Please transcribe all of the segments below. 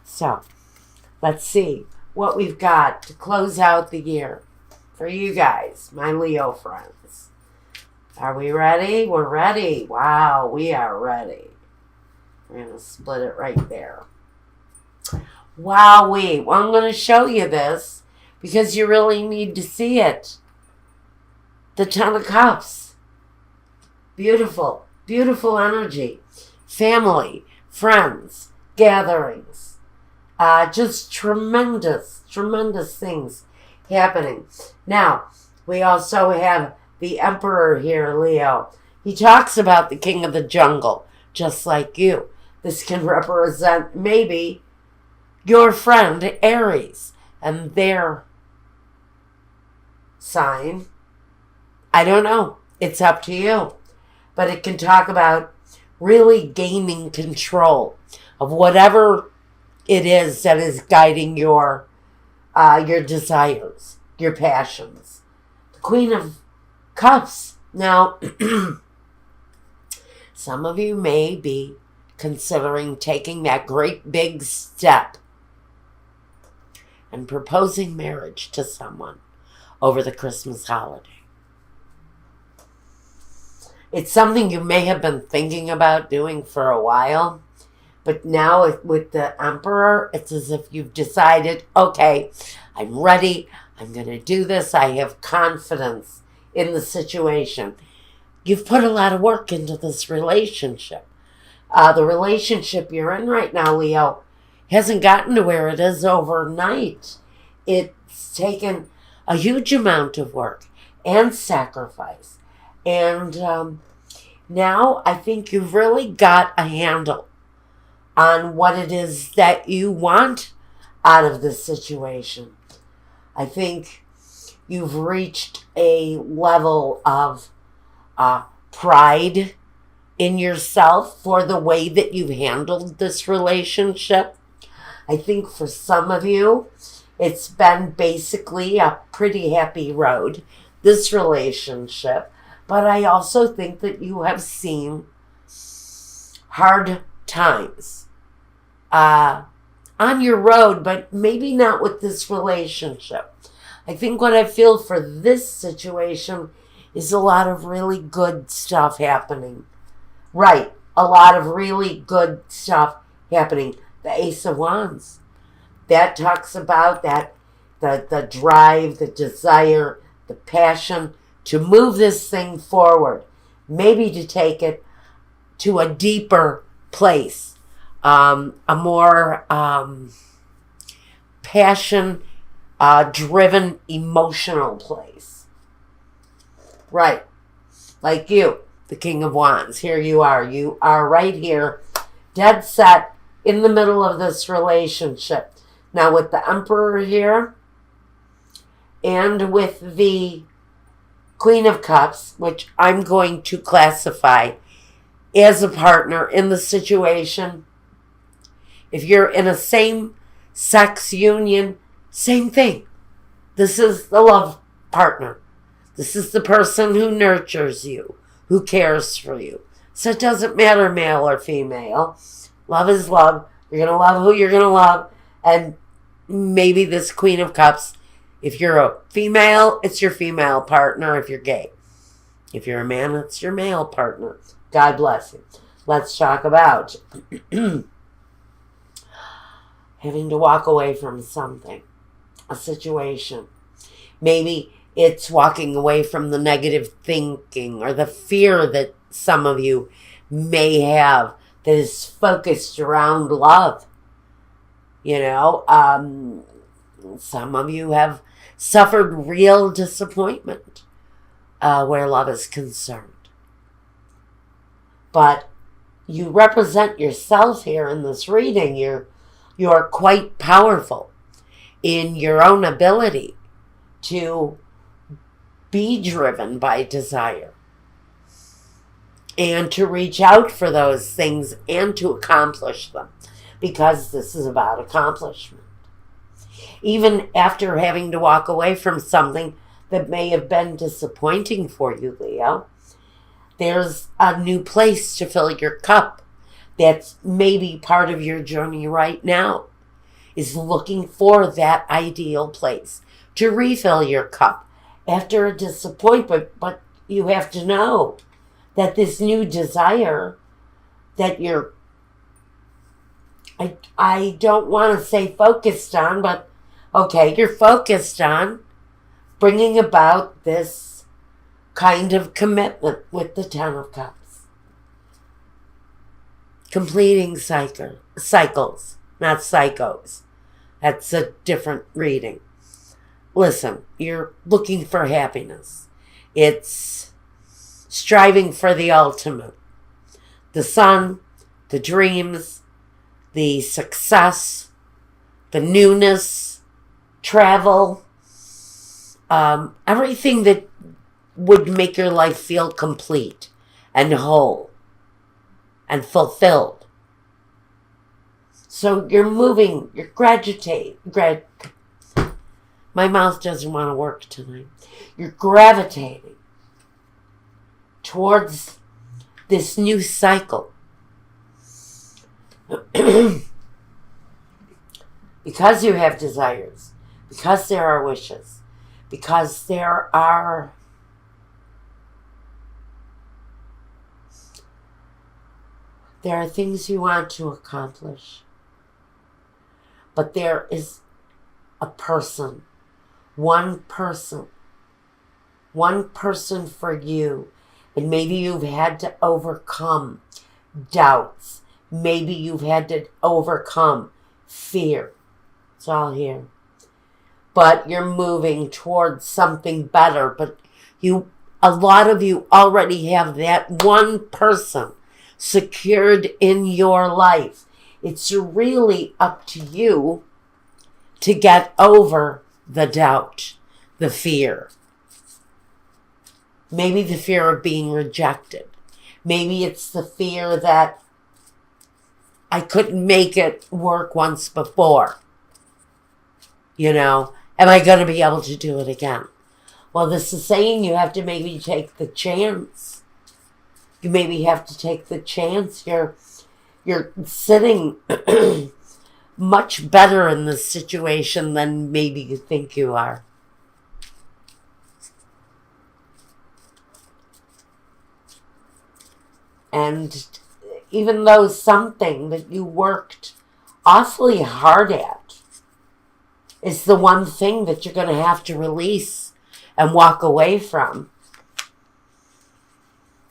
So, let's see what we've got to close out the year for you guys, my Leo friends. Are we ready? We're ready. Wow, we are ready. We're going to split it right there. Wowee. Well, I'm going to show you this because you really need to see it. The Ten of Cups. Beautiful, beautiful energy. Family, friends, gatherings. Just tremendous, tremendous things happening. Now, we also have the Emperor here, Leo. He talks about the King of the Jungle, just like you. This can represent maybe your friend Aries and their sign. I don't know. It's up to you. But it can talk about really gaining control of whatever it is that is guiding your desires, your passions. The Queen of Cups. Now, some of you may be considering taking that great big step and proposing marriage to someone over the Christmas holiday. It's something you may have been thinking about doing for a while, but now with the Emperor, it's as if you've decided, okay, I'm ready, I'm going to do this, I have confidence in the situation. You've put a lot of work into this relationship. The relationship you're in right now, Leo, hasn't gotten to where it is overnight. It's taken a huge amount of work and sacrifice. And now I think you've really got a handle on what it is that you want out of this situation. I think you've reached a level of pride in yourself for the way that you've handled this relationship. I think for some of you, it's been basically a pretty happy road, this relationship. But I also think that you have seen hard times on your road, but maybe not with this relationship. I think what I feel for this situation is a lot of really good stuff happening. Right, a lot of really good stuff happening. The Ace of Wands. That talks about that the drive, the desire, the passion to move this thing forward. Maybe to take it to a deeper place. A more passion-driven, emotional place. Right. Like you, the King of Wands. Here you are. You are right here, dead set in the middle of this relationship. Now with the Emperor here and with the Queen of Cups, which I'm going to classify as a partner in the situation. If you're in a same-sex union, same thing. This is the love partner. This is the person who nurtures you, who cares for you. So it doesn't matter male or female. Love is love. You're going to love who you're going to love. And maybe this Queen of Cups, if you're a female, it's your female partner if you're gay. If you're a man, it's your male partner. God bless you. Let's talk about having to walk away from something, a situation. Maybe it's walking away from the negative thinking or the fear that some of you may have that is focused around love. You know, some of you have suffered real disappointment where love is concerned. But you represent yourself here in this reading. You're quite powerful in your own ability to be driven by desire and to reach out for those things and to accomplish them, because this is about accomplishment. Even after having to walk away from something that may have been disappointing for you, Leo, there's a new place to fill your cup that's maybe part of your journey right now. is looking for that ideal place to refill your cup after a disappointment. But you have to know that this new desire that you're, I don't want to say focused on, but okay, you're focused on bringing about this kind of commitment with the Ten of Cups. Completing cycles, not psychos. That's a different reading. Listen, you're looking for happiness. It's striving for the ultimate. The sun, the dreams, the success, the newness, travel, everything that would make your life feel complete and whole and fulfilled. So you're moving, you're my mouth doesn't want to work tonight. You're gravitating towards this new cycle. Because you have desires, because there are wishes, because there are things you want to accomplish. But there is a person, one person for you. And maybe you've had to overcome doubts. Maybe you've had to overcome fear. It's all here. But you're moving towards something better. But a lot of you already have that one person secured in your life. It's really up to you to get over the doubt, the fear. Maybe the fear of being rejected. Maybe it's the fear that I couldn't make it work once before. Am I going to be able to do it again? Well, this is saying you have to maybe take the chance. You maybe have to take the chance. You're sitting much better in this situation than maybe you think you are. And even though something that you worked awfully hard at is the one thing that you're going to have to release and walk away from,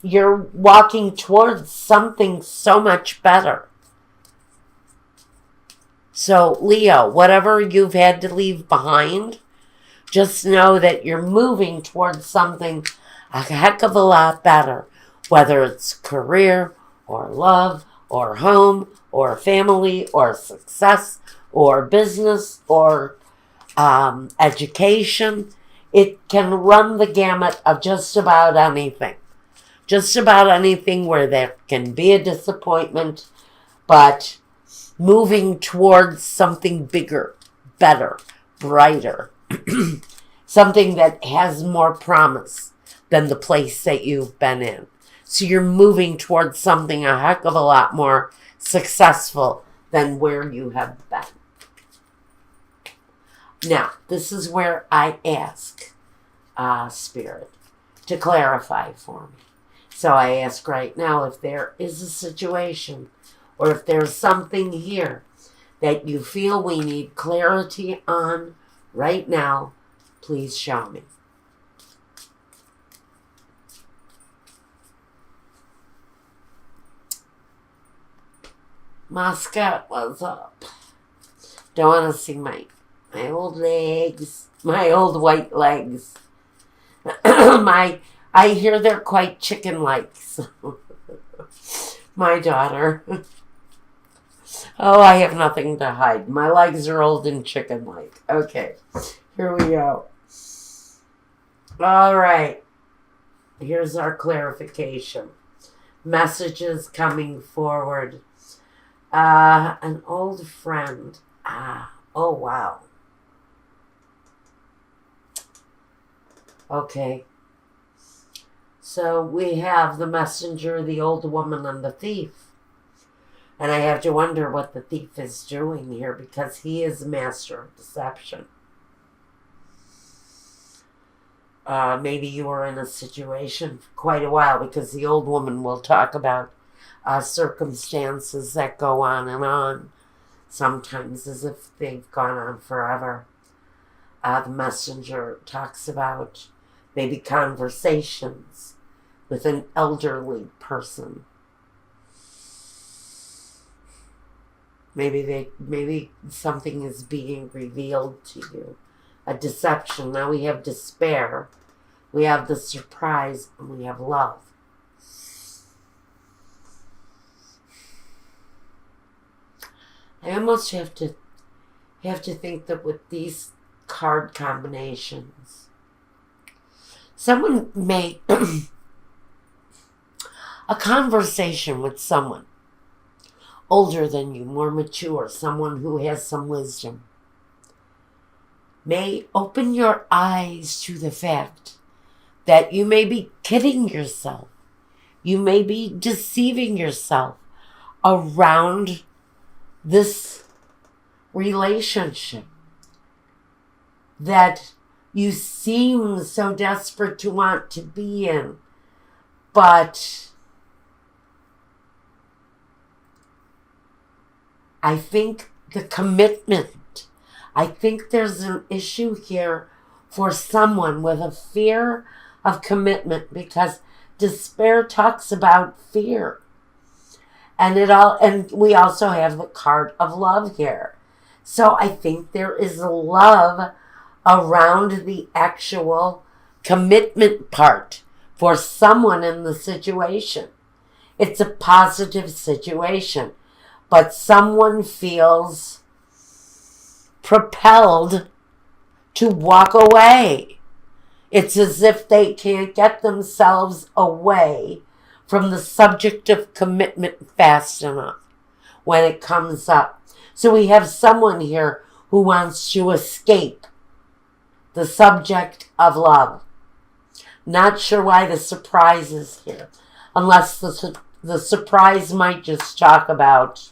you're walking towards something so much better. So, Leo, whatever you've had to leave behind, just know that you're moving towards something a heck of a lot better. Whether it's career, or love, or home, or family, or success, or business, or education. It can run the gamut of just about anything. Just about anything where there can be a disappointment, but moving towards something bigger, better, brighter. Something that has more promise than the place that you've been in. So you're moving towards something a heck of a lot more successful than where you have been. Now, this is where I ask Spirit to clarify for me. So I ask right now, if there is a situation or if there's something here that you feel we need clarity on right now, please show me. Moscow, what's up? Don't want to see my old legs, my old white legs. I hear they're quite chicken-like. So. My daughter. Oh, I have nothing to hide. My legs are old and chicken-like. Okay, here we go. All right. Here's our clarification. Messages coming forward. An old friend. Oh, wow. Okay. So we have the messenger, the old woman, and the thief. And I have to wonder what the thief is doing here, because he is a master of deception. Maybe you were in a situation for quite a while, because the old woman will talk about circumstances that go on, sometimes as if they've gone on forever. The messenger talks about maybe conversations with an elderly person. Maybe something is being revealed to you. A deception. Now we have despair. We have the surprise, and we have love. I almost have to think that with these card combinations, someone may a conversation with someone older than you, more mature, someone who has some wisdom, may open your eyes to the fact that you may be kidding yourself. You may be deceiving yourself around this relationship that you seem so desperate to want to be in, but I think the commitment, I think there's an issue here for someone with a fear of commitment, because despair talks about fear. And we also have the card of love here. So I think there is love around the actual commitment part for someone in the situation. It's a positive situation, but someone feels propelled to walk away. It's as if they can't get themselves away from the subject of commitment fast enough when it comes up. So we have someone here who wants to escape the subject of love. Not sure why the surprise is here, unless the surprise might just talk about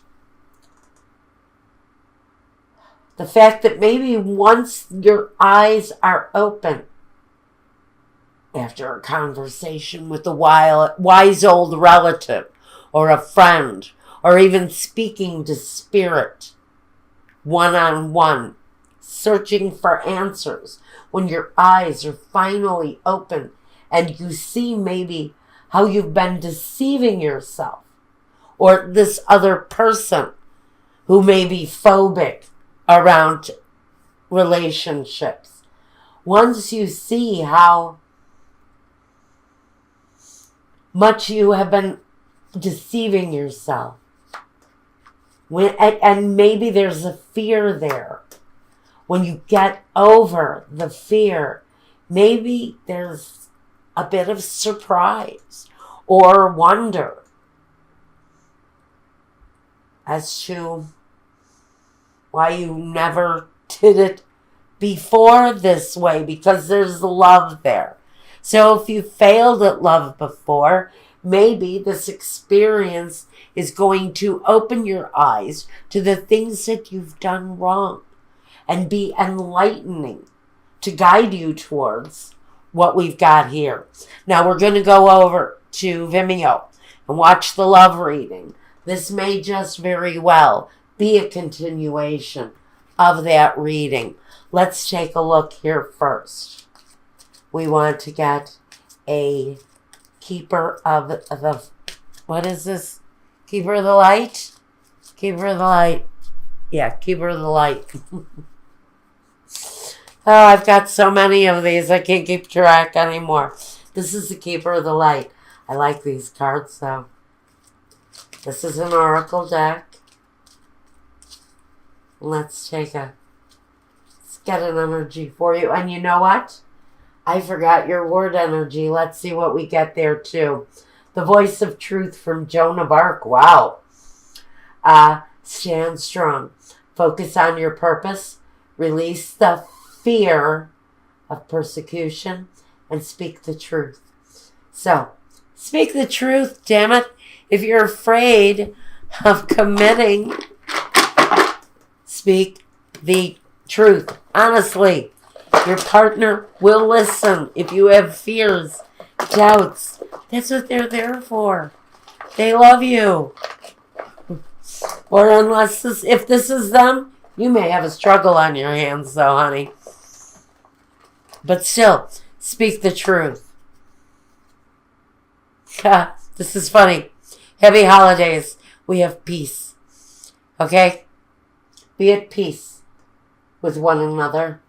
the fact that maybe once your eyes are open, after a conversation with a wise old relative or a friend, or even speaking to spirit one-on-one, searching for answers, when your eyes are finally open and you see maybe how you've been deceiving yourself, or this other person who may be phobic around relationships. Once you see how much you have been deceiving yourself, and maybe there's a fear there. When you get over the fear, maybe there's a bit of surprise or wonder as to why you never did it before this way, because there's love there. So if you failed at love before, maybe this experience is going to open your eyes to the things that you've done wrong and be enlightening to guide you towards what we've got here. Now we're going to go over to Vimeo and watch the love reading. This may just very well be a continuation of that reading. Let's take a look here first. We want to get a keeper of the, what is this? Keeper of the light? Keeper of the light. Yeah, keeper of the light. Oh, I've got so many of these, I can't keep track anymore. This is the keeper of the light. I like these cards, though. This is an oracle deck. Let's get an energy for you. And you know what? I forgot your word energy. Let's see what we get there, too. The voice of truth from Joan of Arc. Wow. Stand strong. Focus on your purpose. Release the fear of persecution. And speak the truth. So, speak the truth, damn it. If you're afraid of committing. Speak the truth. Honestly, your partner will listen. If you have fears, doubts, that's what they're there for. They love you. Or if this is them, you may have a struggle on your hands though, honey. But still, speak the truth. This is funny. Happy holidays. We have peace. Okay? Be at peace with one another.